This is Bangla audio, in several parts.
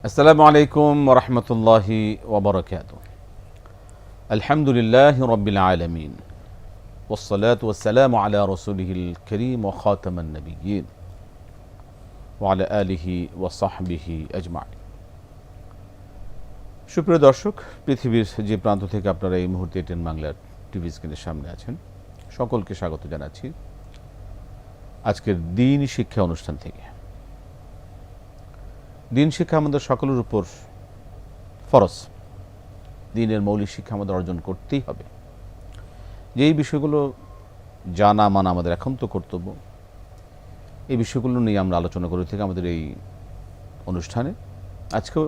আসসালামু আলাইকুম ওয়া রাহমাতুল্লাহি ওয়া বারাকাতুহু। আলহামদুলিল্লাহি রাব্বিল আলামিন ওয়াস সালাতু ওয়াস সালামু আলা রাসূলিহিল কারীম ওয়া খাতামান নাবিয়্যিন ওয়া আলা আলিহি ওয়া সাহবিহি আজমাইন। সুপ্রিয় দর্শক, পৃথিবীর যে প্রান্ত থেকে আপনারা এই মুহূর্তে টেন বাংলার টিভি স্ক্রিনের সামনে আছেন, সকলকে স্বাগত জানাচ্ছি আজকের দিন শিক্ষা অনুষ্ঠান থেকে। দিন শিক্ষা আমাদের সকলের উপর ফরজ। দিনের মৌলিক শিক্ষা আমাদের অর্জন করতেই হবে। যেই বিষয়গুলো জানা মানা আমাদের একান্ত কর্তব্য, এই বিষয়গুলো নিয়ে আমরা আলোচনা করে থাকি আমাদের এই অনুষ্ঠানে। আজকেও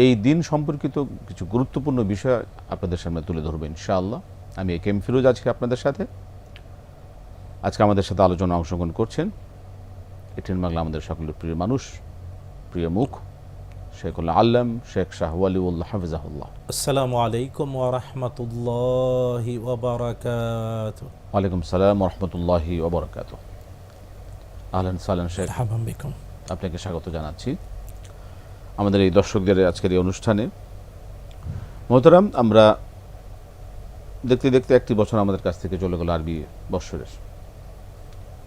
এই দিন সম্পর্কিত কিছু গুরুত্বপূর্ণ বিষয় আপনাদের সামনে তুলে ধরবো ইনশাআল্লাহ। আমি একেএম ফিরোজ আজকে আপনাদের সাথে। আজকে আমাদের সাথে আলোচনা অংশগ্রহণ করছেন টেন বাংলা আমাদের সকলের প্রিয় মানুষ, প্রিয় মুখ, শেখুল আল্লাম শেখ শাহ ওয়ালিউল্লাহ হাফিজাহুল্লাহ। আসসালামু আলাইকুম ওয়া রাহমাতুল্লাহি ওয়া বারাকাতুহু। ওয়ালাইকুম সালাম ওয়া রাহমাতুল্লাহি ওয়া বারাকাতুহু। আহলান সাহলান শেখ, মারহাবান বিকুম। আপনাকে স্বাগত জানাচ্ছি আমাদের এই দর্শকদের আজকের এই অনুষ্ঠানে। মোহতারাম, আমরা দেখতে দেখতে একটি বছর আমাদের কাছ থেকে চলে গেল আরবি বৎসরের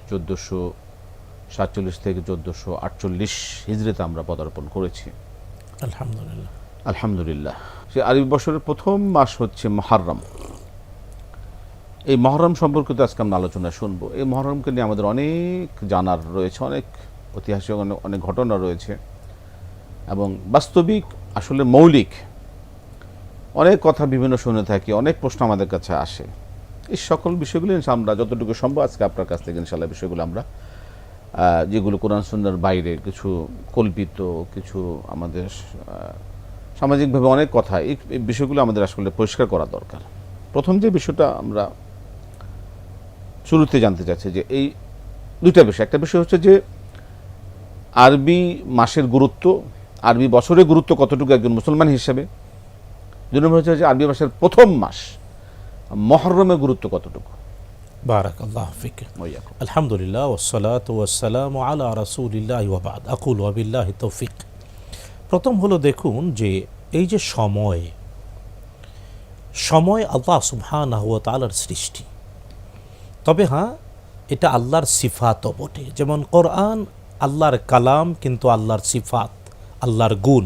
1447 থেকে 1448 হিজরিতে আমরা পদার্পণ করেছি। আলহামদুলিল্লাহ আলহামদুলিল্লাহ। সে আরবি বছরের প্রথম মাস হচ্ছে মুহররম। এই মুহররম সম্পর্কিত আজকে আমরা আলোচনা শুনবো। এই মুহররমকে নিয়ে আমাদের অনেক জানার রয়েছে, অনেক ঐতিহাসিক অনেক ঘটনা রয়েছে এবং বাস্তবিক আসলে মৌলিক অনেক কথা বিভিন্ন শুনে থাকি, অনেক প্রশ্ন আমাদের কাছে আসে। এই সকল বিষয়গুলো আমরা যতটুকু সম্ভব আজকে আপনার কাছ থেকে ইনশাআল্লাহ বিষয়গুলো আমরা, যেগুলো কোরআন সুন্নাহর বাইরে, কিছু কল্পিত, কিছু আমাদের সামাজিকভাবে অনেক কথা, এই বিষয়গুলো আমাদের আসলে পরিষ্কার করা দরকার। প্রথম যে বিষয়টা আমরা শুরুতে জানতে চাচ্ছি যে এই দুইটা বিষয়। একটা বিষয় হচ্ছে যে আরবি মাসের গুরুত্ব, আরবি বছরের গুরুত্ব কতটুকু একজন মুসলমান হিসেবে। দুই নম্বর হচ্ছে যে আরবি মাসের প্রথম মাস মুহররমের গুরুত্ব কতটুকু। বারাকাল্লাহু ফিক। আলহামদুলিল্লাহ ওয়াসসালাতু ওয়াসসালামু আলা রাসূলিল্লাহি ওয়া বা'দ। আকুলু ওয়া বিল্লাহি তৌফিক। প্রথম হলো দেখুন যে এই যে সময় আল্লাহ সুবহানাহু ওয়া তাআলার সৃষ্টি। তবে হ্যাঁ, এটা আল্লাহর সিফাতও বটে। যেমন কোরআন আল্লাহর কালাম, কিন্তু আল্লাহর সিফাত, আল্লাহর গুণ।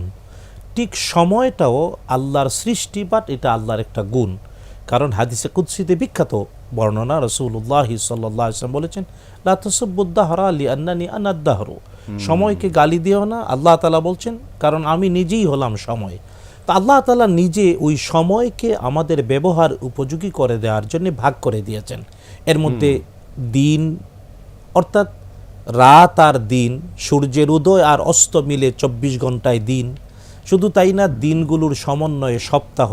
ঠিক সময়টাও আল্লাহর সৃষ্টি, বাট এটা আল্লাহর একটা গুণ। কারণ হাদিসে কুদসিতে বিখ্যাত বর্ণনা, রাসূলুল্লাহ সাল্লাল্লাহু আলাইহি ওয়াসাল্লাম বলেছেন, লা তাসুবুদ-দাহরা লিআন্নানি আনাদ-দাহরু। সময়কে গালি দিও না, আল্লাহ তাআলা বলছেন, কারণ আমি নিজেই হলাম সময়। তা আল্লাহ তাআলা নিজে ওই সময়কে আমাদের ব্যবহার উপযোগী করে দেওয়ার জন্য ভাগ করে দিয়েছেন। এর মধ্যে দিন অর্থাৎ রাত আর দিন, সূর্যের উদয় আর অস্ত মিলে 24 ঘন্টায় দিন। শুধু তাই না, দিনগুলোর সমন্বয়ে সপ্তাহ,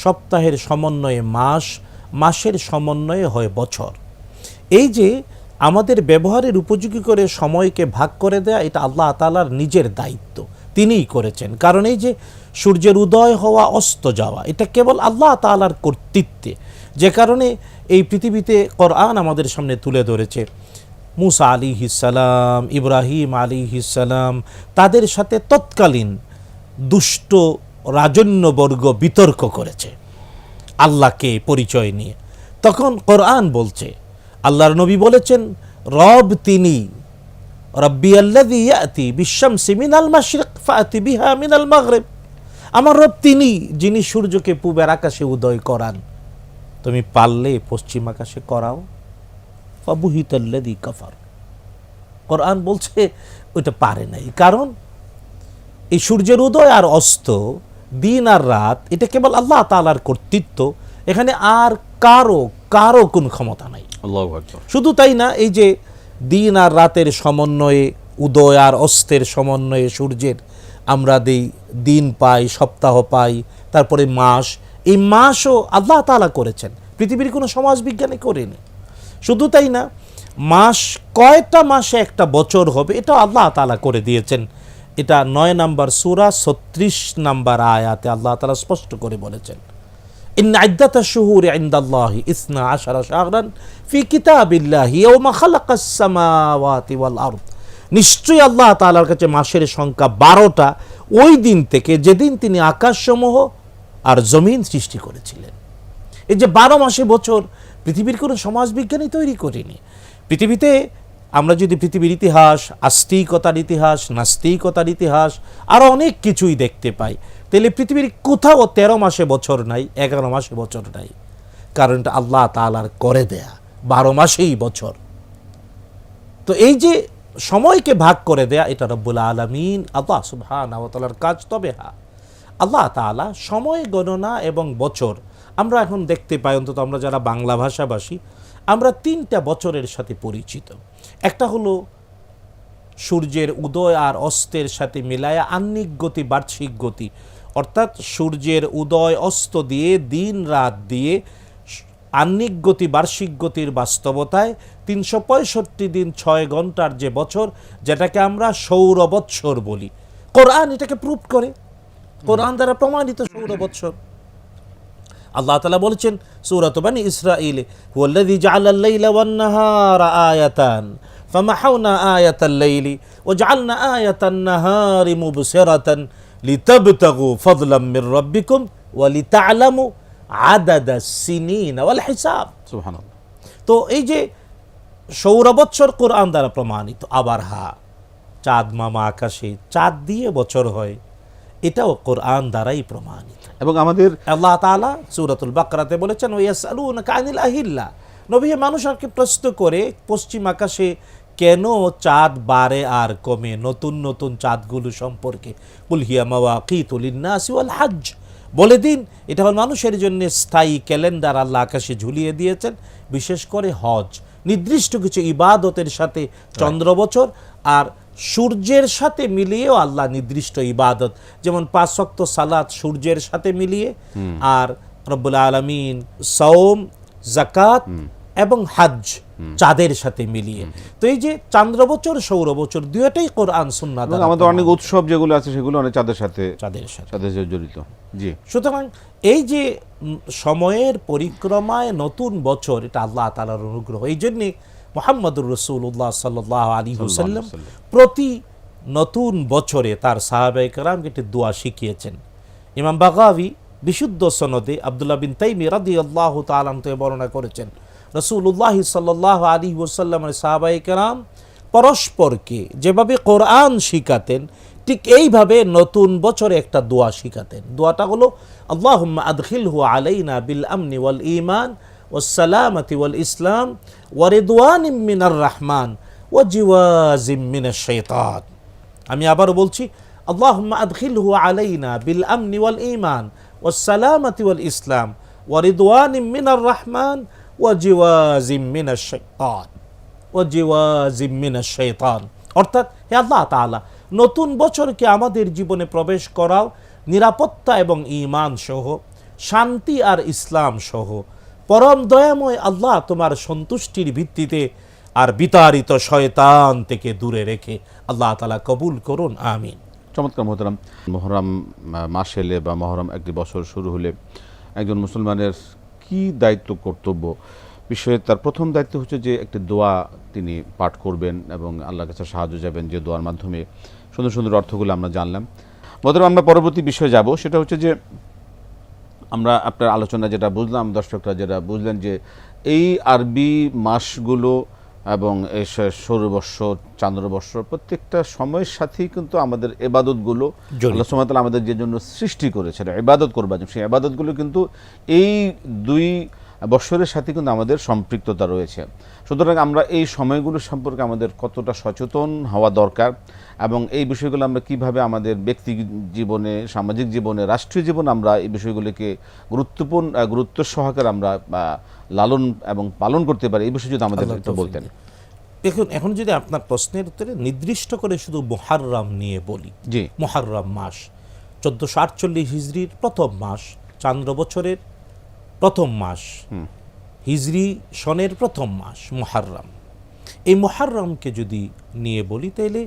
সপ্তাহের সমন্বয়ে মাস, মাসের সমন্বয়ে হয় বছর। এই যে আমাদের ব্যবহারের উপযোগী করে সময়কে ভাগ করে দেয়া, এটা আল্লাহ তাআলার নিজের দায়িত্ব, তিনিই করেছেন। কারণ এই যে সূর্যের উদয় হওয়া, অস্ত যাওয়া, এটা কেবল আল্লাহ তাআলার কর্তৃত্বে। যে কারণে এই পৃথিবীতে কোরআন আমাদের সামনে তুলে ধরেছে মুসা আলাইহিস সালাম, ইব্রাহিম আলাইহিস সালাম, তাদের সাথে তৎকালীন দুষ্ট রাজন্যবর্গ বিতর্ক করেছে আল্লাহকে পরিচয় নিয়ে। তখন কোরআন বলছে, আল্লাহর নবী বলেছেন, রব তিনি, রব্বি আল্লাযী ইয়াতি বিশ-শামসি মিনাল মাশরিক ফাতি বিহা মিনাল মাগরিব। আমার রব তিনি, যিনি সূর্যকে পূবের আকাশে উদয় করান, তুমি পারলে পশ্চিম আকাশে করাও। ফাবুহিতাল্লাযী কাফার। কোরআন বলছে ওইটা পারে নাই। কারণ এই সূর্যের উদয় আর অস্ত, দিন আর রাত, এটা কেবল আল্লাহ তাআলার কর্তৃত্ব। এখানে আর কারো কোন ক্ষমতা নাই। আল্লাহু আকবার। শুধু শুধু তাই না, এই যে দিন আর রাতের সমন্বয়ে, উদয় আর অস্তের সমন্বয়ে সূর্যের আমরা দিন পাই, সপ্তাহ পাই, তারপরে মাস। এই মাসও আল্লাহ তাআলা করেছেন, পৃথিবীর কোনো সমাজ বিজ্ঞানী করেনি। শুধু তাই না, মাস, কয়টা মাসে একটা বছর হবে, এটা আল্লাহ তাআলা করে দিয়েছেন। এটা 9 নম্বর সূরা 36 নম্বর আয়াতে আল্লাহ তাআলা স্পষ্ট করে বলেছেন, ইন্না ইদ্দাতাশ শুহুরি ইনদাল্লাহি 12 শাহরান ফি কিতাবিল্লাহি ইয়াওমা খালাকাস সামাওয়াতি ওয়াল আরদ। নিশ্চয়ই আল্লাহ তাআলার কাছে মাসের সংখ্যা 12টা, ওই দিন থেকে যেদিন তিনি আকাশসমূহ আর জমিন সৃষ্টি করেছিলেন। এই যে 12 মাসে বছর, পৃথিবীর কোনো সমাজবিজ্ঞানী তৈরি করেনি। পৃথিবীতে আমরা যদি পৃথিবীর ইতিহাস, আস্তিকতার ইতিহাস, নাস্তিকতার ইতিহাস, আরও অনেক কিছুই দেখতে পাই, তাহলে পৃথিবীর কোথাও 13 মাসে বছর নাই, 11 মাসে বছর নাই। কারণ এটা আল্লাহ তাআলার করে দেয়া, 12 মাসেই বছর। তো এই যে সময়কে ভাগ করে দেয়া, এটা রব্বুল আলামিন আল্লাহ সুবহানাহু ওয়া তাআলার কাজ। তবে হ্যাঁ, আল্লাহ তাআলা সময় গণনা এবং বছর, আমরা এখন দেখতে পাই, অন্তত আমরা যারা বাংলা ভাষাভাষী, আমরা 3টা বছরের সাথে পরিচিত। একটা হলো সূর্যের উদয় আর অস্তের সাথে মিলায়া আহ্নিক গতি, বার্ষিক গতি, অর্থাৎ সূর্যের উদয় অস্ত দিয়ে, দিন রাত দিয়ে আহ্নিক গতি, বার্ষিক গতির বাস্তবতায় 365 দিন 6 ঘন্টার যে বছর, যেটাকে আমরা সৌর বৎসর বলি। কোরআন এটাকে প্রুভ করে, কোরআন দ্বারা প্রমাণিত সৌর বৎসর। আল্লাহ তাআলা বলেছেন সূরাত বনী ইসরাঈলে, হুয়াল্লাযী জাআলাল লাইলা ওয়ান নাহারা আয়াতান ফামাহাউনা আয়াতাল লাইলি ওয়া জাআলনা আয়াতান নাহারি মুবসিরাতান লিতাবতাগু ফাদলাম মির রাব্বিকুম ওয়া লিতা'লামু আদাদাস সিনিন ওয়াল হিসাব। সুবহানাল্লাহ। তো এই যে সৌর বৎসর কোরআন দ্বারা প্রমাণিত। আবার হ্যাঁ, চাঁদ মামা আকাশে, চাঁদ দিয়ে বছর হয়, এটাও কোরআন দ্বারাই প্রমাণিত। এবং আমাদের আল্লাহ তাআলা সূরাতুল বাকরাতে বলেছেন, ওয়ায়াসআলুনাকা আনিল আহিল্লা, নবী মানুষকে প্রশ্ন করে পশ্চিম আকাশে কেন চাঁদ বাড়ে আর কমে, নতুন নতুন চাঁদগুলো সম্পর্কে। কুল হিয়া মাওয়াকিতু লিন-নাসি ওয়াল হজ্জ, বলে দিন এটা হল মানুষের জন্য স্থায়ী ক্যালেন্ডার আল্লাহ আকাশে ঝুলিয়ে দিয়েছেন, বিশেষ করে হজ, নির্দিষ্ট কিছু ইবাদতের সাথে চন্দ্র বছর আর সূর্যের সাথে মিলিয়েও আল্লাহ নির্দিষ্ট ইবাদত, যেমন 5 ওয়াক্ত সালাত সূর্যের সাথে মিলিয়ে, আর রব্বুল আলামিন সাওম, যাকাত এবং হজ চাঁদের সাথে মিলিয়ে। তো এই যে চান্দ্র বছর, সৌর বছর, দুইটাই কোরআন সুন্নাহ দ্বারা। আমাদের অনেক উৎসব যেগুলো আছে সেগুলো অনেক চাঁদের সাথে জড়িত। জি, সুতরাং এই যে সময়ের পরিক্রমায় নতুন বছর, এটা আল্লাহ তাআলার অনুগ্রহ। এই জন্যে মুহাম্মদুর রাসূলুল্লাহ সাল্লাল্লাহু আলাইহি ওয়াসাল্লাম প্রতি নতুন বছরে তার সাহাবায়ে কেরামকে একটি দোয়া শিখিয়েছেন। ইমাম বাগাভী বিশুদ্ধ সনদে আব্দুল্লাহ বিন তাইমি রাদিয়াল্লাহু তাআলা থেকে বর্ণনা করেছেন, রাসূলুল্লাহ সাল্লাল্লাহু আলাইহি ওয়াসাল্লামের সাহাবায়ে কেরাম পরস্পরকে যেভাবে কোরআন শিখাতেন, ঠিক এইভাবে নতুন বছরে একটা দোয়া শিখাতেন। দোয়াটা হলো, আল্লাহুম্মা আদখিলহু আলাইনা বিল আমনি ওয়াল ঈমান ওয়াস সালামাতি ওয়াল ইসলাম ওয়া রিদওয়ানিম মিনার রাহমান ওয়া জিওয়াজিম মিনাশ শাইতান। আমি আবার বলছি, আল্লাহুম্মা আদখিলহু আলাইনা বিল আমনি ওয়াল ঈমান ওয়াস সালামাতি ওয়াল ইসলাম ওয়া রিদওয়ানিম মিনার রাহমান ওয়া জিওয়াজিম মিনাশ শাইতান ওয়া জিওয়াজিম মিনাশ শাইতান। অর্থাৎ, হে আল্লাহ তাআলা, নতুন বছরকে আমাদের জীবনে প্রবেশ করাও নিরাপত্তা এবং ঈমান সহ, শান্তি আর ইসলাম সহ, পরম দয়াময় আল্লাহ তোমার সন্তুষ্টির ভিত্তিতে, আর বিতাড়িত শয়তান থেকে দূরে রেখে আল্লাহ তাআলা কবুল করুন, আমিন। চমৎকার মোহতারাম। মুহররম মাস এলে বা মুহররম একটি বছর শুরু হলে একজন মুসলমানের কি দায়িত্ব, কর্তব্য বিষয়ে তার প্রথম দায়িত্ব হচ্ছে যে একটি দোয়া তিনি পাঠ করবেন এবং আল্লাহর কাছে সাহায্য যাবেন, যে দোয়ার মাধ্যমে সুন্দর সুন্দর অর্থগুলো আমরা জানলাম। মোহতারাম, আমরা পরবর্তী বিষয়ে যাব, সেটা হচ্ছে যে আমরা আপনার আলোচনা যেটা বুঝলাম, দর্শকরা যেটা বুঝলেন, যে এই আরবি মাসগুলো এবং এই সৌরবর্ষ, চান্দ্রবর্ষ, প্রত্যেকটা সময়ের সাথেই কিন্তু আমাদের ইবাদতগুলো আল্লাহ সুবহানাহু ওয়া তাআলা আমাদের যে জন্য সৃষ্টি করেছেন ইবাদত করবার জন্য, সেই ইবাদতগুলো কিন্তু এই 2 বৎসরের সাথে কিন্তু আমাদের সম্পৃক্ততা রয়েছে। সুতরাং আমরা এই সময়গুলো সম্পর্কে আমাদের কতটা সচেতন হওয়া দরকার, এবং এই বিষয়গুলো আমরা কিভাবে আমাদের ব্যক্তি জীবনে, সামাজিক জীবনে, রাষ্ট্রীয় জীবনে আমরা এই বিষয়গুলোকে গুরুত্ব সহকারে আমরা লালন এবং পালন করতে পারি, এই বিষয়ে যদি আমাদের একটু বলতেন। দেখুন, এখন যদি আপনার প্রশ্নের উত্তরে নির্দিষ্ট করে শুধু মুহররম নিয়ে বলি, জি, মুহররম মাস 1448 হিজরির প্রথম মাস, চান্দ্র বছরের প্রথম মাস, হিজরি সনের প্রথম মাস মুহররম। এই মুহররমকে যদি নিয়ে বলি, তাহলে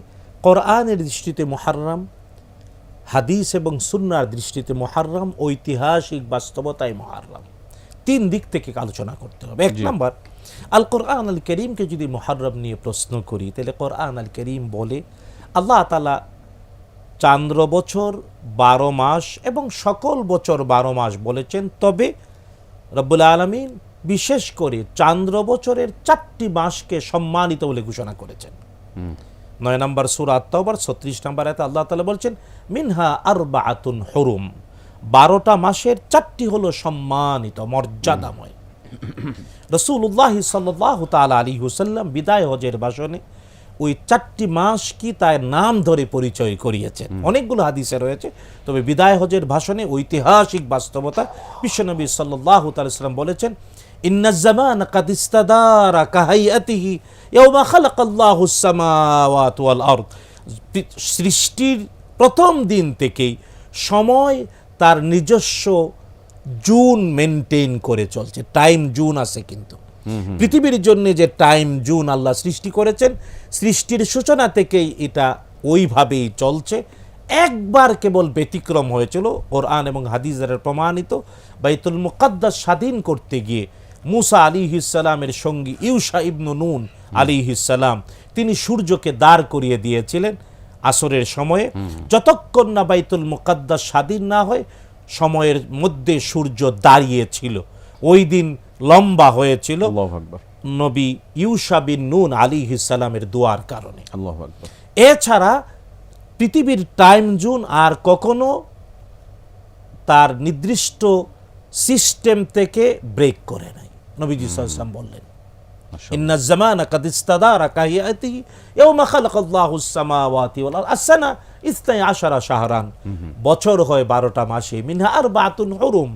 কোরআনের দৃষ্টিতে মুহররম, হাদিস এবং সুন্নাহর দৃষ্টিতে মুহররম, ঐতিহাসিক বাস্তবতায় মুহররম। 3 দিক থেকে আলোচনা করতে হবে। 1 নম্বর, আল কোরআন আল করিমকে যদি মুহররম নিয়ে প্রশ্ন করি, তাহলে কোরআন আল করিম বলে আল্লাহ তাআলা চান্দ্র বছর 12 মাস এবং সকল বছর 12 মাস বলেছেন, তবে রব্বুল আলামিন বিশেষ করে চান্দ্র বছরের 4টি মাসকে সম্মানিত বলে ঘোষণা করেছেন। 9 নম্বর সূরা আত-তাওবার 36 নম্বর আয়াতে আল্লাহ তাআলা বলছেন মিনহা আরবাআতুন হুরুম, 12টা মাসের 4টি হলো সম্মানিত, মর্যাদাময়। রাসূলুল্লাহ সাল্লাল্লাহু তাআলা আলাইহি ওয়াসাল্লাম বিদায় হজের ভাষণে ওই 4টি মাস কি তার নাম ধরে পরিচয় করিয়েছেন। অনেকগুলো হাদিসে রয়েছে, তবে বিদায় হজের ভাষণে ঐতিহাসিক বাস্তবতা বিশ্বনবী সাল্লাল্লাহু তাআলা সাল্লাম বলেছেন ইন্নাজ জামানা কাদ ইস্তাদারা কাহাইয়াতিহি ইয়াওমা খালাকাল্লাহুস সামাওয়াতি ওয়াল আরদ। সৃষ্টির প্রথম দিন থেকেই সময় তার নিজস্ব জুন মেনটেন করে চলছে, টাইম জুন আছে। কিন্তু পৃথিবীর জন্য যে টাইম জুন আল্লাহ সৃষ্টি করেছেন, সৃষ্টির সূচনা থেকেই এটা ওইভাবেই চলছে। একবার কেবল ব্যতিক্রম হয়েছিল, কোরআন এবং হাদিসের প্রমাণিত, বাইতুল মুকাদ্দাস স্বাধীন করতে গিয়ে মুসা আলাইহিস সালামের সঙ্গী ইউশা ইবনু নুন আলাইহিস সালাম তিনি সূর্যকে দাঁড় করিয়ে দিয়েছিলেন আসরের সময়ে। যতক্ষণ না বাইতুল মুকাদ্দাস স্বাধীন না হয় সময়ের মধ্যে সূর্য দাঁড়িয়েছিল। ওই দিন লম্বা হয়েছিল আল্লাহু আকবার, নবী ইউশা বিন নুন আলাইহিস সালামের দোয়ার কারণে। আল্লাহু আকবার। এছাড়া পৃথিবীর টাইম জোন আর কখনো তার নির্দিষ্ট সিস্টেম থেকে ব্রেক করে নাই। নবীজি সাল্লাল্লাহু আলাইহি ওয়াসাল্লাম বললেন ইন্নাজ জামানা কাদ ইস্তাদারা কাহিয়াতিহি ইয়াওমা খালাকাল্লাহুস সামাওয়াতি ওয়াল আরদ আস-সানা 12 শাহরান। বছর হয় 12টা মাসে, মিনহা আরবাআতুন হুরুম,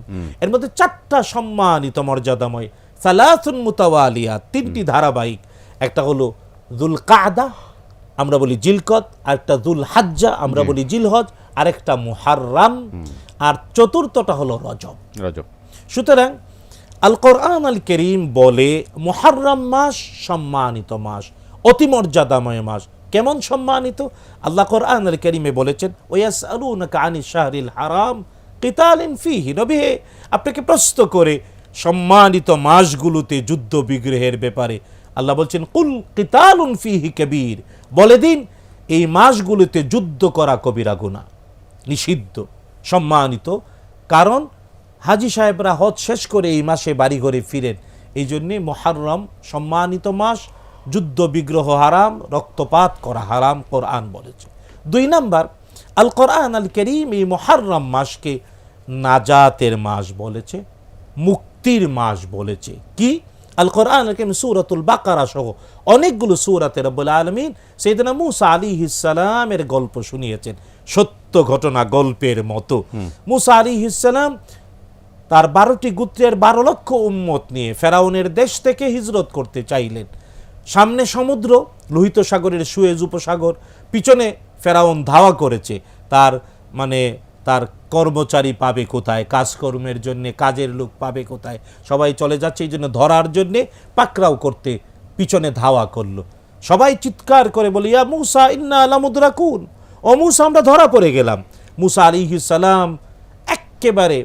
এর মধ্যে 4টা সম্মানিত মর্যাদাময়, সালাসুন মুতাওয়ালিয়াত, 3টি ধারাবাহিক। একটা হলো যুল কাদা আমরা বলি জিলকদ, আরেকটা যুল হাজ্জা আমরা বলি জিলহজ, আরেকটা মুহাররম, আর চতুর্থটা হলো রজব। সুতরাং আল কোরআন আল কারীম বলে মুহাররম মাস সম্মানিত মাস, অতি মর্যাদাময় মাস। কেমন সম্মানিত? আল্লাহ কোরআন আল কারীমে বলেছেন ওয়ায়াসআলুনাকা আনিশ শাহরিল হারাম কিতালিন ফীহি, নবী হে আপনাকে প্রশ্ন করে সম্মানিত মাসগুলোতে যুদ্ধ বিগ্রহের ব্যাপারে আল্লাহ বলছেন কুল কিতালুন ফীহি কাবীর, বলে দিন এই মাসগুলোতে যুদ্ধ করা কবিরা গুনাহ, নিষিদ্ধ, সম্মানিত। কারণ হাজি সাহেবরা হজ শেষ করে এই মাসে বাড়ি ঘরে ফিরেন, এই জন্যে মুহাররম সম্মানিত মাস, যুদ্ধ বিগ্রহ হারাম, রক্তপাত করা হারাম, কোরআন বলেছে। 2 নাম্বার, আল কোরআন আল কারীম এই মুহাররম মাসকে নাজাতের মাস বলেছে, মুক্তির মাস বলেছে। কি? আল কোরআন আল কারীম সূরাতুল বাকারা সহ অনেকগুলো সূরাতে রব্বুল আলামিন সাইয়েদনা মূসা আলাইহিস সালামের গল্প শুনিয়েছেন, সত্য ঘটনা গল্পের মতো। মূসা আলাইহিস সালাম তার 12টি গোত্রের 12 লক্ষ উম্মত নিয়ে ফেরাউনের দেশ থেকে হিজরত করতে চাইলেন। সামনে সমুদ্র, লোহিত সাগরের সুয়েজ উপসাগর, পিছনে ফেরাউন ধাওয়া করেছে। তার কর্মচারী পাবে কোথায়, কাজকর্মের জন্য কাজের লোক পাবে কোথায়, সবাই চলে যাচ্ছে। এই জন্য ধরার জন্য পাকড়াও করতে পিছনে ধাওয়া করলো। সবাই চিৎকার করে বলে ইয়া মূসা ইন্না লামুদরাকুন, ও মূসা আমরা ধরা পড়ে গেলাম। মূসা আলাইহিস সালাম একেবারে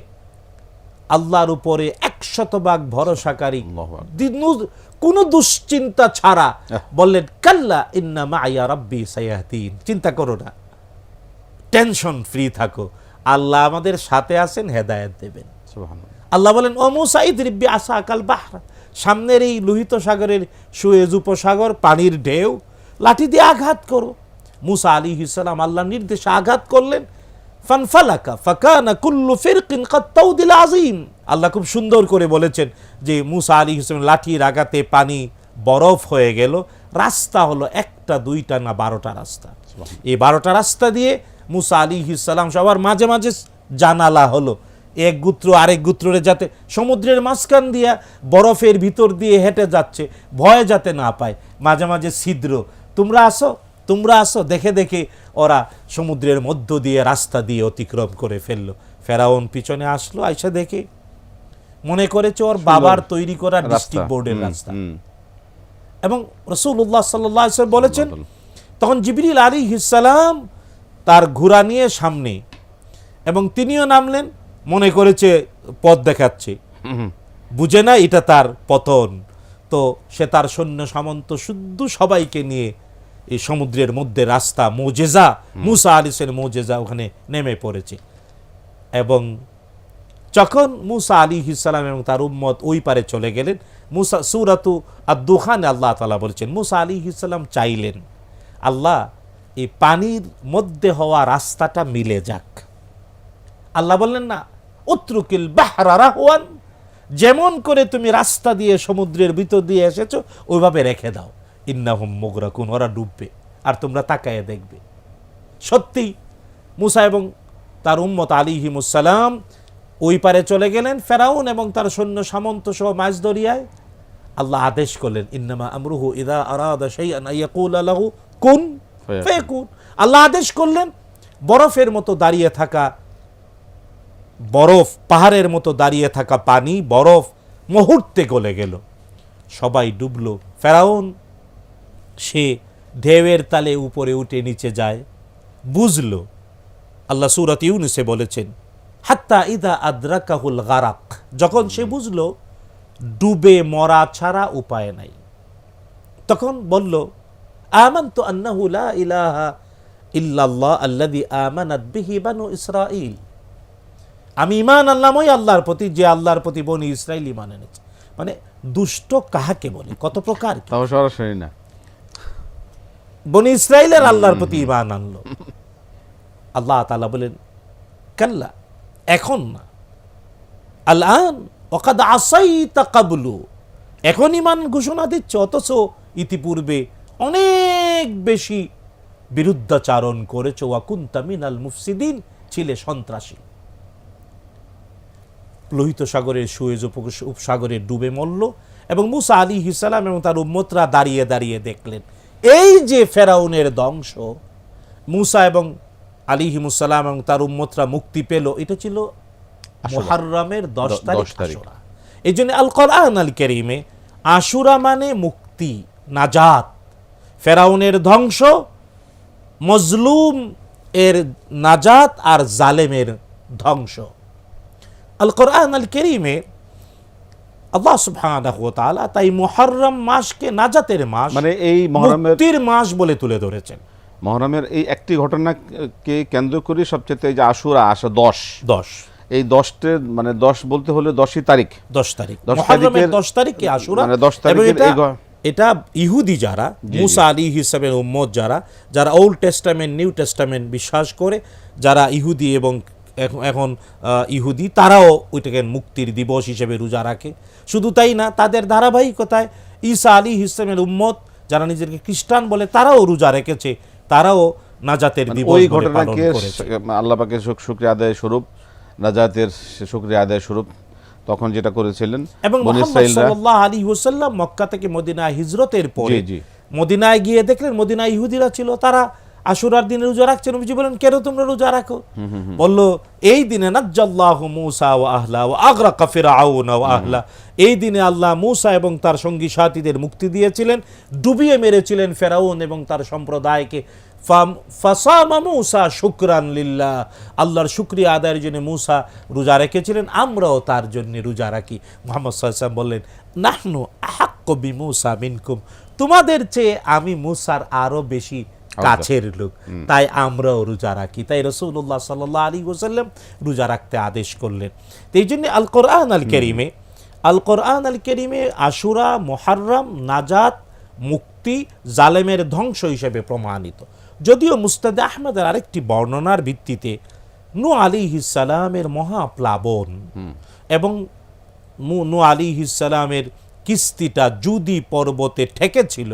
আল্লাহর উপরে 100% ভরসাকারী, কোনো দুশ্চিন্তা ছাড়া বললেন কাল্লা ইন্না মাইয়া রাব্বি সায়াহদিন, চিন্তা করো না, টেনশন ফ্রি থাকো, আল্লাহ আমাদের সাথে আছেন, হেদায়েত দেবেন। আল্লাহ বলেন ও মূসা ইদরিব বিআসাকাল বাহর, সামনের এই লোহিত সাগরের সুয়েজ উপসাগর, পানির ঢেউ, লাঠি দিয়ে আঘাত করো। মূসা আলাইহিস সালাম আল্লাহর নির্দেশে আঘাত করলেন, ফানফালাকা ফাকানা কুল্লু ফিরকিন কাত-তাউদিল আযীম। আল্লাহ খুব সুন্দর করে বলেছেন যে মূসা আলাইহিস সালাম লাঠির আঘাতে পানি বরফ হয়ে গেল। রাস্তা হলো 1টা 2টা না 12টা রাস্তা। এই 12টা রাস্তা দিয়ে মূসা আলাইহিস সালাম সবার মাঝে মাঝে জানালা হলো, এক গোত্র আরেক গোত্ররে যাতে সমুদ্রের মাঝখান দিয়া বরফের ভিতর দিয়ে হেঁটে যাচ্ছে, ভয় যাতে না পায়, মাঝে মাঝে ছিদ্র, তোমরা আসো, দেখে দেখে ওরা সমুদ্রের মধ্য দিয়ে রাস্তা দিয়ে অতিক্রম করে ফেললো। ফেরাউন পিছনে আসলো, আইসা দেখে মনে করেছে ওর বাবার তৈরি করা ডিস্ট্রিক্ট বোর্ডের রাস্তা। এবং রাসূলুল্লাহ সাল্লাল্লাহু আলাইহি ওয়াসাল্লাম বলেছেন তখন জিবরিল আলাইহিস সালাম তার ঘোড়া নিয়ে সামনে, এবং তিনিও নামলেন, মনে করেছে পথ দেখাচ্ছে, বুঝে না এটা তার পতন। তো সে তার সৈন্য সামন্ত শুদ্ধ সবাইকে নিয়ে এই সমুদ্রের মধ্যে রাস্তা, মোজেজা, মুসা আলাইহিসের মোজেজা ওখানে নেমে পড়েছে। এবং যখন মুসা আলাইহিস সালাম এবং তার উম্মত ওই পারে চলে গেলেন, মুসা সূরাতু আদ-দুখানে আল্লাহ তাআলা বলেছেন মুসা আলাইহিস সালাম চাইলেন আল্লাহ এই পানির মধ্যে হওয়া রাস্তাটা মিলে যাক। আল্লাহ বললেন না, উতরুকিল বাহরা রাহওয়ান, যেমন করে তুমি রাস্তা দিয়ে সমুদ্রের ভিতর দিয়ে এসেছো ওইভাবে রেখে দাও, ইন্নাহুম মুগরাকুন, ওরা ডুববে আর তোমরা তাকায়ে দেখবে। সত্যি মুসা এবং তার উম্মত আলাইহিমুস সালাম ওই পারে চলে গেলেন। ফেরাউন এবং তার সৈন্য সামন্ত সহ মাঝ দরিয়ায়। আল্লাহ আদেশ করলেন, ইন্নামা আমরুহু ইযা আরাদা শাইআন আইয়াকুলা লাহু কুন ফায়াকুন। আল্লাহ আদেশ করলেন, বরফের মতো দাঁড়িয়ে থাকা বরফ, পাহাড়ের মতো দাঁড়িয়ে থাকা পানি, বরফ মুহূর্তে গলে গেল, সবাই ডুবলো। ফেরাউন সে ঢেউয়ের তালে উপরে উঠে নিচে যায়, বুঝলো। আল্লাহ সূরাত ইউনূসে বলেছেন, হাত্তা ইদা আদরাকাহুল গারাক, যখন সে বুঝলো ডুবে মরা ছাড়া উপায় নাই, তখন বলল, আমানতু আন্নাহু লা ইলাহা ইল্লাল্লাহ আল্লাযী আমানাত বিহি বানু ইসরাঈল, আমি ঈমান আনলাম ওই আল্লাহর প্রতি যে আল্লাহর প্রতি বনি ইসরাইল ঈমান এনেছে। মানে দুষ্ট কাহাকে বলে, কত প্রকার, তাও সরাসরি না, বনি ইসরাইলের আল্লাহর প্রতি ঈমান আনলো। আল্লাহ তাআলা বলেন, কাল্লা, এখন না, আল-আন ওয়াকাদ আসাইতা ক্বাবলু, এখন ঈমান ঘোষণা দিচ্ছে, অথচ ইতিপূর্বে অনেক বেশি বিরুদ্ধাচারণ করেছো, ওয়া কুনতা মিনাল মুফসিদিন, ছিলে সন্ত্রাসী। লোহিত সাগরের সুয়েজ উপসাগরে ডুবে মরল এবং মুসা আলাইহিস সালাম এবং তার উম্মতরা দাঁড়িয়ে দাঁড়িয়ে দেখলেন এই যে ফেরাউনের ধ্বংস, মুসা এবং আলাইহিমুস সালাম এবং তার উম্মতরা মুক্তি পেল। এটা ছিল মুহররমের 10 তারিখ আশুরা। এই জন্য আল কোরআন আল কারীমে আশুরা মানে মুক্তি, নাজাত, ফেরাউনের ধ্বংস, মজলুম এর নাজাত আর জালেমের ধ্বংস। আল কোরআন আল কারীমে আল্লাহ সুবহানাহু ওয়া তাআলা তাই মুহররম মাসকে নাজাতের মাস, মানে এই মুক্তির মাস বলে তুলে ধরেছেন। মুহররমের এই একটি ঘটনাকে কেন্দ্র করে সবচেয়ে এই যে আশুরা আসে 10, এই 10টে মানে 10 বলতে হলে 10ই তারিখ, 10 তারিখ মুহররমের 10 তারিখে আশুরা, মানে 10 তারিখের এটা ইহুদি যারা, মুসা আলাইহিস সালামের উম্মত যারা ওল্ড টেস্টামেন্ট নিউ টেস্টামেন্ট বিশ্বাস করে, যারা ইহুদি এবং এখন ইহুদি, তারাও ওইটাকে মুক্তির দিবস হিসেবে রোজা রাখে। শুধু তাই না, তাদের ধারাবাহিকতায় ঈসা আলাইহিস সালামের উম্মত যারা নিজেদেরকে খ্রিস্টান বলে, তারাও রোজা রেখেছে, তারাও নাজাতের দিবস ওই ঘটনাকে আল্লাহ পাকের শুকরিয়া আদায় স্বরূপ, নাজাতের শুকরিয়া আদায় স্বরূপ তখন যেটা করেছিলেন। এবং মুহাম্মদ সাল্লাল্লাহু আলাইহি ওয়াসাল্লাম মক্কা থেকে মদিনায় হিজরতের পরে মদিনায় গিয়ে দেখলেন মদিনায় ইহুদিরা ছিল, তারা আশুরার দিনে রোজা রাখছে। নবীজি বলেন, কেন তোমরা রোজা রাখো? বলল, এই দিনে নাজ্জাল্লাহু মূসা ওয়া আহলা ওয়া আগরাকা ফিরআউন ওয়া আহলা, এই দিনে আল্লাহ মূসা এবং তার সঙ্গী সাথীদের মুক্তি দিয়েছিলেন, ডুবিয়ে মেরেছিলেন ফেরাউন এবং তার সম্প্রদায়কে। ফাসামা মূসা শুকরান লিল্লাহ, আল্লাহর শুকরিয়া আদায়ের জন্য মূসা রোজা রেখেছিলেন, আমরাও তার জন্য রোজা রাখি। মুহাম্মদ সাল্লাল্লাহু আলাইহি ওয়াসাল্লাম বললেন, নাহনু আহাক্কু বিমূসা মিনকুম, তোমাদের চেয়ে আমি মূসার আরো বেশি কাছের লোক, তাই আমরাও রোজা রাখি। তাই রাসূলুল্লাহ সাল্লাল্লাহু আলাইহি ওয়াসাল্লাম রোজা রাখতে আদেশ করলেন। এই জন্য আল কোরআন আল কারীমে আশুরা মুহররম, নাজাত, মুক্তি, জালেমের ধ্বংস হিসেবে প্রমাণিত। যদিও মুস্তাদ আহমদের আরেকটি বর্ণনার ভিত্তিতে নূহ আলাইহিস সালামের মহাপ্লাবন এবং নূহ আলাইহিস সালামের কিস্তিটা জুদি পর্বতে ঠেকেছিল,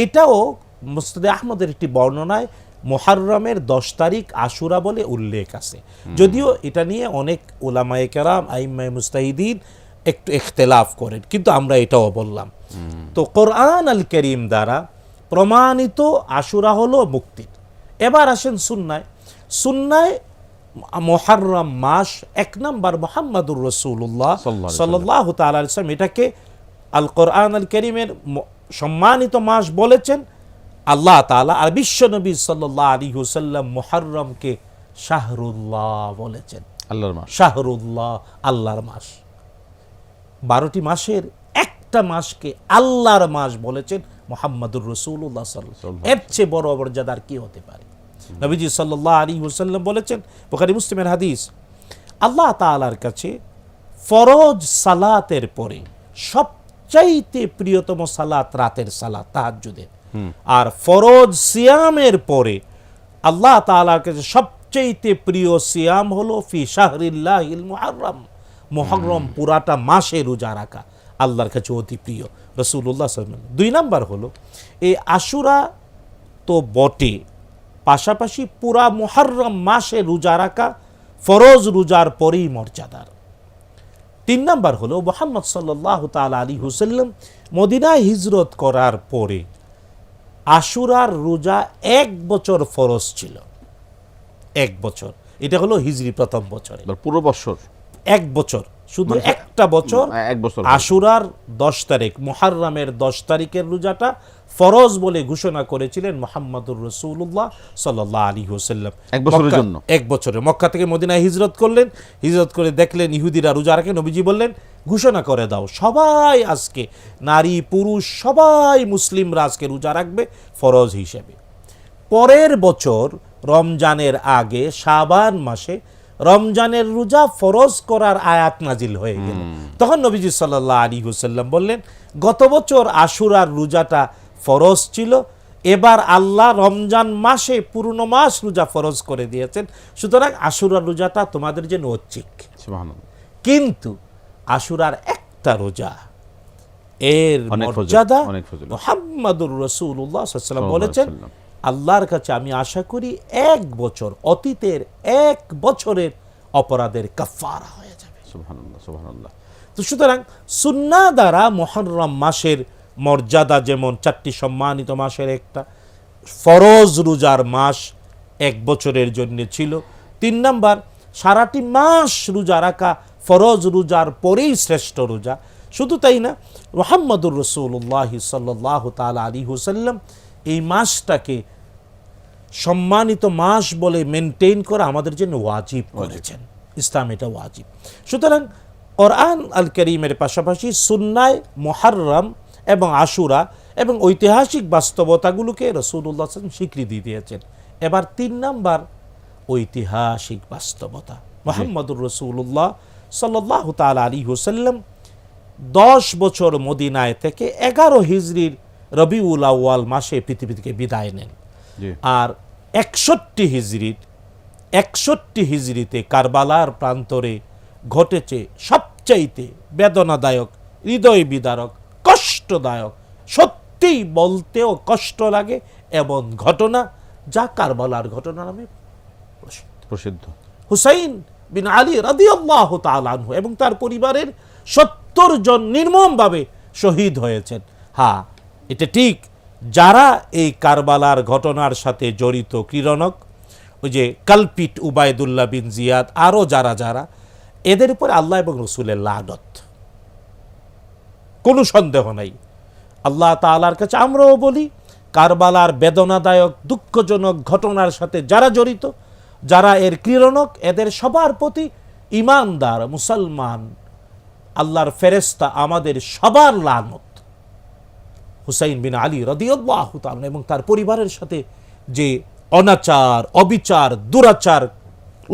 এটাও মুস্তাদ আহমদের একটি বর্ণনায় মুহররমের 10 তারিখ আশুরা বলে উল্লেখ আছে। যদিও এটা নিয়ে অনেক উলামায়ে কেরাম, আইম্মায়ে মুজতাহিদিন একটু ইখতিলাফ করেন, কিন্তু আমরা এটাও বললাম। তো কোরআন আল কারীম দ্বারা প্রমাণিত আশুরা হলো মুক্তির। এবার আসেন সুন্নায় মুহররম মাস 1 নম্বর মুহাম্মদুর রাসূলুল্লাহ সাল্লাল্লাহু তাআলা আলাইহি ওয়াসাল্লাম এটাকে আল কোরআন আল কারীমের সম্মানিত মাস বলেছেন আল্লাহ তাআলা, আর বিশ্ব নবী সাল্লাল্লাহু আলাইহি ওয়াসাল্লাম মুহররমকে শাহরুল্লাহ বলেছেন, আল্লাহর মাস, শাহরুল্লাহ, আল্লাহর মাস। 12টি মাসের একটা মাসকে আল্লাহর মাস বলেছেন মুহাম্মাদুর রাসূলুল্লাহ সাল্লাল্লাহু আলাইহি ওয়াসাল্লাম। এর চেয়ে বড় মর্যাদার কি হতে পারে? নবীজি সাল্লাল্লাহু আলাইহি ওয়াসাল্লাম বলেছেন, বুখারী মুসলিমের হাদিস, আল্লাহ তাআলার কাছে ফরজ সালাতের পরে সবচাইতে প্রিয়তম সালাত রাতের সালাত তাহাজ্জুদের, আর ফরজ সিয়ামের পরে আল্লাহ তাআলার কাছে সবচাইতে প্রিয় সিয়াম হলো ফি শাহরিল্লাহিল মুহাররম, মুহররম পুরাটা মাসে রোজা রাখা আল্লাহর কাছে অতি প্রিয় রাসূলুল্লাহ সাল্লাল্লাহু আলাইহি ওয়াসাল্লাম। 2 নাম্বার হলো এই আশুরা তো বটে, পাশাপাশি পুরা মুহররম মাসে রোজা রাখা ফরজ রোজার পরেই মর্যাদার। 3 নাম্বার হলো মুহাম্মদ সাল্লাল্লাহু তাআলা আলাইহি ওয়াসাল্লাম মদিনায় হিজরত করার পরে আশুরার রোজা 1 বছর ফরজ ছিল। 1 বছর, এটা হলো হিজরি প্রথম বছরে, পুরো বছর 1 বছর, শুধু একটা বছর। 1 বছর আশুরার 10 তারিখ, মুহররমের 10 তারিখের রোজাটা ফরজ বলে ঘোষণা করেছিলেন মুহাম্মাদুর রাসূলুল্লাহ সাল্লাল্লাহু আলাইহি ওয়াসাল্লাম 1 বছরের জন্য। 1 বছরে মক্কা থেকে মদিনায় হিজরত করলেন, হিজরত করে দেখলেন ইহুদিরা রোজা রাখে, নবীজি বললেন ঘোষণা করে দাও সবাই আজকে, নারী পুরুষ সবাই মুসলিমরা আজকে রোজা রাখবে ফরজ হিসেবে। পরের বছর রমজানের আগে শাবান মাসে রমজানের রোজা ফরজ করার আয়াত নাজিল হয়ে গেল। তখন নবীজি সাল্লাল্লাহু আলাইহি ওয়াসাল্লাম বললেন, গত বছর আশুরার রোজাটা ফরজ ছিল, এবার আল্লাহ রমজান মাসে পূর্ণ মাস রোজা ফরজ করে দিয়েছেন, সুতরাং আশুরার রোজাটা তোমাদের জন্য ঐচ্ছিক। সুবহানাল্লাহ। কিন্তু আশুরার একটা রোজা এর মর্যাদা মুহাম্মাদুর রাসূলুল্লাহ সাল্লাল্লাহু আলাইহি ওয়াসাল্লাম বলেছেন, আল্লাহর কাছে আমি আশা করি 1 বছর, অতীতের 1 বছরের অপরাধের কাফারা হয়ে যাবে। সুবহানাল্লাহ, সুবহানাল্লাহ। তো সুতরাং সুন্নাহ দ্বারা মুহররম মাসের মর্যাদা যেমন 4টি সম্মানিত মাসের একটা, ফরজ রোজার মাস 1 বছরের জন্য ছিল। 3 নাম্বার, সারাটি মাস রোজা রাখা ফরজ রোজার পরেই শ্রেষ্ঠ রোজা। শুধু তাই না, মুহাম্মাদুর রাসূলুল্লাহ সাল্লাল্লাহু তাআলা আলাইহি ওয়াসাল্লাম এই মাসটাকে সম্মানিত মাস বলে মেনটেন করা আমাদের জন্য ওয়াজিব করেছেন। ইসলাম এটা ওয়াজিব। সুতরাং কোরআন আল কারীমের পাশাপাশি সুন্নায় মুহররম এবং আশুরা এবং ঐতিহাসিক বাস্তবতাগুলোকে রাসূলুল্লাহ সাল্লাল্লাহু আলাইহি ওয়াসাল্লাম স্বীকৃতি দিয়েছেন। এবার 3 নাম্বার ঐতিহাসিক বাস্তবতা, মুহাম্মদুর রাসূলুল্লাহ সাল্লাল্লাহু তাআলা আলাইহি ওয়াসাল্লাম 10 বছর মদিনায় থেকে 11 হিজরির রবিউল আউয়াল মাসে পৃথিবী থেকে বিদায় নেন। আর 61 হিজরিতে কারবালার প্রান্তরে ঘটেছে সবচাইতে বেদনাদায়ক, হৃদয় বিদারক, কষ্টদায়ক, সত্যিই বলতেও কষ্ট লাগে এমন ঘটনা, যা কারবালার ঘটনা নামে প্রসিদ্ধ। হুসাইন বিন আলী রাদিয়াল্লাহু তাআলা আনহু এবং তার পরিবারের 70 জন নির্মমভাবে শহীদ হয়েছেন। হ্যাঁ, এটা ঠিক, যারা এই কারবালার ঘটনার সাথে জড়িত ক্রীড়নক, ওই যে কালপিট উবাইদুল্লাহ বিন জিয়াদ, আরও যারা এদের উপর আল্লাহ এবং রসুলের লানত, কোনো সন্দেহ নাই। আল্লাহ তাআলার কাছে আমরাও বলি, কারবালার বেদনাদায়ক দুঃখজনক ঘটনার সাথে যারা জড়িত, যারা এর ক্রীড়নক, এদের সবার প্রতি ঈমানদার মুসলমান আল্লাহর ফেরেশতা আমাদের সবার লানত। হুসাইন বিন আলী রাদিয়াল্লাহু তাআলা এবং তার পরিবারের সাথে যে অনাচার, অবিচার, দুরাচার,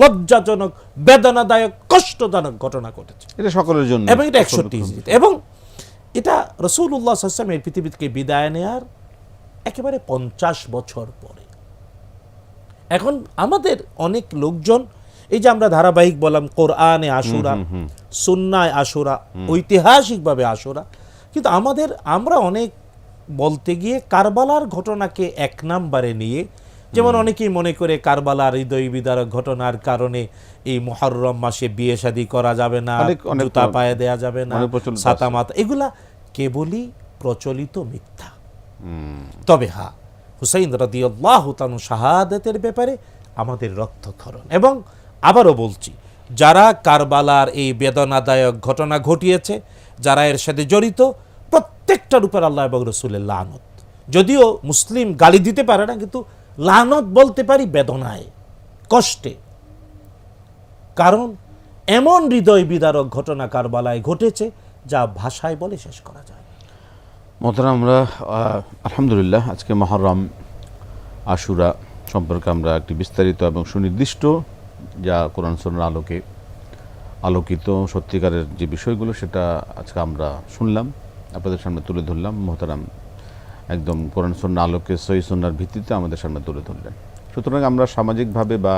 লজ্জাজনক, বেদনাদায়ক, কষ্টজনক ঘটনা ঘটেছে, এটা সকলের জন্য, এবং এটা 61 হিজরিতে, এবং এটা রাসূলুল্লাহ সাল্লাল্লাহু আলাইহি ওয়াসাল্লাম এর পৃথিবী থেকে বিদায় নেয়ার একেবারে 50 বছর পরে। এখন আমাদের অনেক লোকজন, এই যে আমরা ধারাবাহিক বললাম কোরআনে আশুরা, সুন্নায় আশুরা, ঐতিহাসিকভাবে আশুরা, কিন্তু আমরা অনেক বলতে গিয়ে কারবালার ঘটনাকে 1 নম্বরে নিয়ে, যেমন অনেকেই মনে করে কারবালার হৃদয় বিদারক ঘটনার কারণে এই মুহররম মাসে বিয়ে শাদী করা যাবে না, জুতা পায়ে দেয়া যাবে না, ছাতা মাথা, এগুলা কেবলই প্রচলিত মিথ্যা। তবে হ্যাঁ, হুসাইন রাদিয়াল্লাহু তাআলা শাহাদাতের ব্যাপারে আমাদের রক্তক্ষরণ। এবং আবারও বলছি, যারা কারবালার এই বেদনাদায়ক ঘটনা ঘটিয়েছে, যারা এর সাথে জড়িত, প্রত্যেকটার উপর আল্লাহ এবং রাসূলের লানত। যদিও মুসলিম গালি দিতে পারে না, কিন্তু লানত বলতে পারি বেদনায়, কষ্টে। কারণ এমন হৃদয় বিদারক ঘটনা কারবালায় ঘটেছে যা ভাষায় বলে শেষ করা যায়। মোহতারাম, আমরা আলহামদুলিল্লাহ আজকে মহরম আশুরা সম্পর্কে আমরা একটি বিস্তারিত এবং সুনির্দিষ্ট, যা কোরআন সুন্নাহর আলোকে আলোকিত সত্যিকারের যে বিষয়গুলো, সেটা আজকে আমরা শুনলাম, আপনাদের সামনে তুলে ধরলাম। মোহতারাম একদম কোরআন সুন্নাহর আলোকে সহিহ সুন্নাহর ভিত্তিতে আমাদের সামনে তুলে ধরলেন। সুতরাং আমরা সামাজিকভাবে বা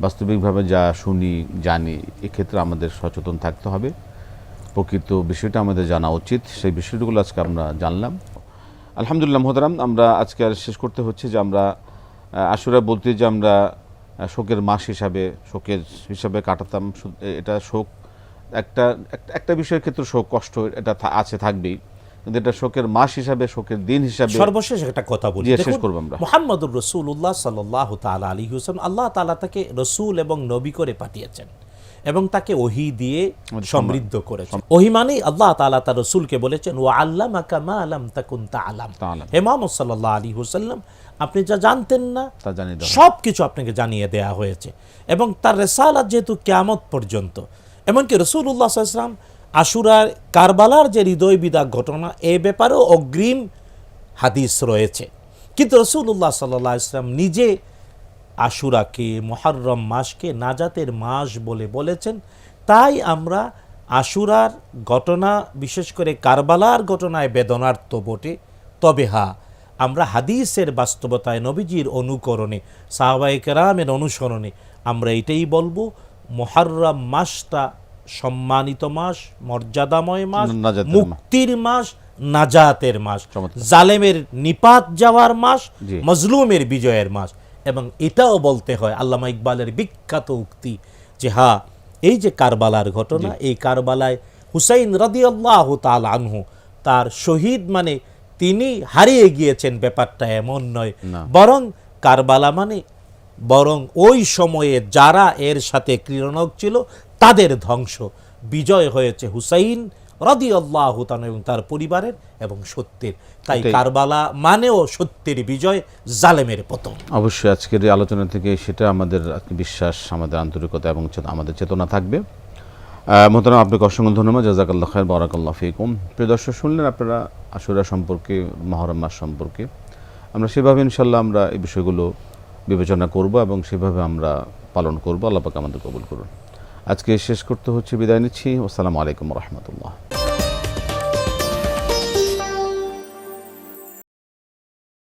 বাস্তবিকভাবে যা শুনি জানি, এক্ষেত্রে আমাদের সচেতন থাকতে হবে। প্রকৃত বিষয়টা আমাদের জানা উচিত, সেই বিষয়গুলো আজকে আমরা জানলাম। আলহামদুলিল্লাহ মোহতারাম, আমরা আজকে আর শেষ করতে হচ্ছে যে আমরা আশুরা বলতে যে আমরা শোকের মাস হিসাবে কাটাতাম। এটা শোক একটা বিষয়ের ক্ষেত্রে শোক কষ্ট এটা থাকবেই, কিন্তু এটা শোকের মাস হিসাবে, শোকের দিন হিসাবে। সর্বশেষ একটা কথা বলি, শেষ করব আমরা। মুহাম্মদুর রাসূলুল্লাহ সাল্লাল্লাহু তাআলা আলাইহি ওয়াসাল্লাম, আল্লাহ তাআলা তাকে রাসূল এবং নবী করে পাঠিয়েছেন এবং তাকে ওহী দিয়ে সমৃদ্ধ করেছেন। ওহী মানে আল্লাহ তাআলা তার রাসূলকে বলেছেন, ওয়া আল্লামাকা মা লাম তাকুন তা'লাম। হে মুহাম্মদ সাল্লাল্লাহু আলাইহি ওয়াসাল্লাম, আপনি যা জানতেন না সব কিছু আপনাকে জানিয়ে দেয়া হয়েছে। এবং তার রিসালাত যেহেতু কিয়ামত পর্যন্ত, এমনকি রাসূলুল্লাহ সাল্লাল্লাহু আলাইহি ওয়াসাল্লাম আশুরার কারবালার যে হৃদয় বিদারক ঘটনা, এ ব্যাপারেও অগ্রিম হাদিস রয়েছে। কিন্তু রাসূলুল্লাহ সাল্লাল্লাহু আলাইহি ওয়াসাল্লাম নিজে আশুরাকে, মুহররম মাসকে নাজাতের মাস বলে বলেছেন। তাই আমরা আশুরার ঘটনা, বিশেষ করে কারবালার ঘটনায় বেদনার্থ বটে, তবে আমরা হাদিসের বাস্তবতায়, নবীজির অনুকরণে, সাহাবায়ে কেরামের অনুসরণে আমরা এটাই বলবো, মুহররম মাসটা সম্মানিত মাস, মর্যাদাময় মাস, মুক্তির মাস, নাজাতের মাস, জালেমের নিপাত যাওয়ার মাস, মজলুমের বিজয়ের মাস। এবং এটাও বলতে হয়, আল্লামা ইকবালের বিখ্যাত উক্তি যে এই যে কারবালার ঘটনা, এই কারবালায় হুসাইন রাদিয়াল্লাহু তাআলা আনহু তার শহীদ মানে তিনি হারিয়ে গিয়েছেন, ব্যাপারটা এমন নয়। বরং কারবালা মানে বরং ওই সময়ে যারা এর সাথে ক্রীড়নক ছিল তাদের ধ্বংস, বিজয় হয়েছে হুসাইন রাদিয়াল্লাহু তাআলা এবং তার পরিবারের এবং সত্যের। তাই কারবালা মানেও সত্যের বিজয়, জালেমের পতন। অবশ্যই আজকের এই আলোচনা থেকে সেটা আমাদের বিশ্বাস, আমাদের আন্তরিকতা এবং আমাদের চেতনা থাকবে। মোহতারাম, আপনাকে অসংখ্য ধন্যবাদ। জাযাকাল্লাহু খাইর, বারাকাল্লাহু ফিকুম। প্রিয় দর্শক, শুনলেন আপনারা আশুরা সম্পর্কে, মুহররম মাস সম্পর্কে। আমরা সেভাবে ইনশাআল্লাহ আমরা এই বিষয়গুলো বিবেচনা করব এবং সেভাবে আমরা পালন করব। আল্লাহ পাক আমাদের কবুল করুন। আজকে শেষ করতে হচ্ছে, বিদায় নিচ্ছি। আসসালামু আলাইকুম ওয়া রাহমাতুল্লাহ।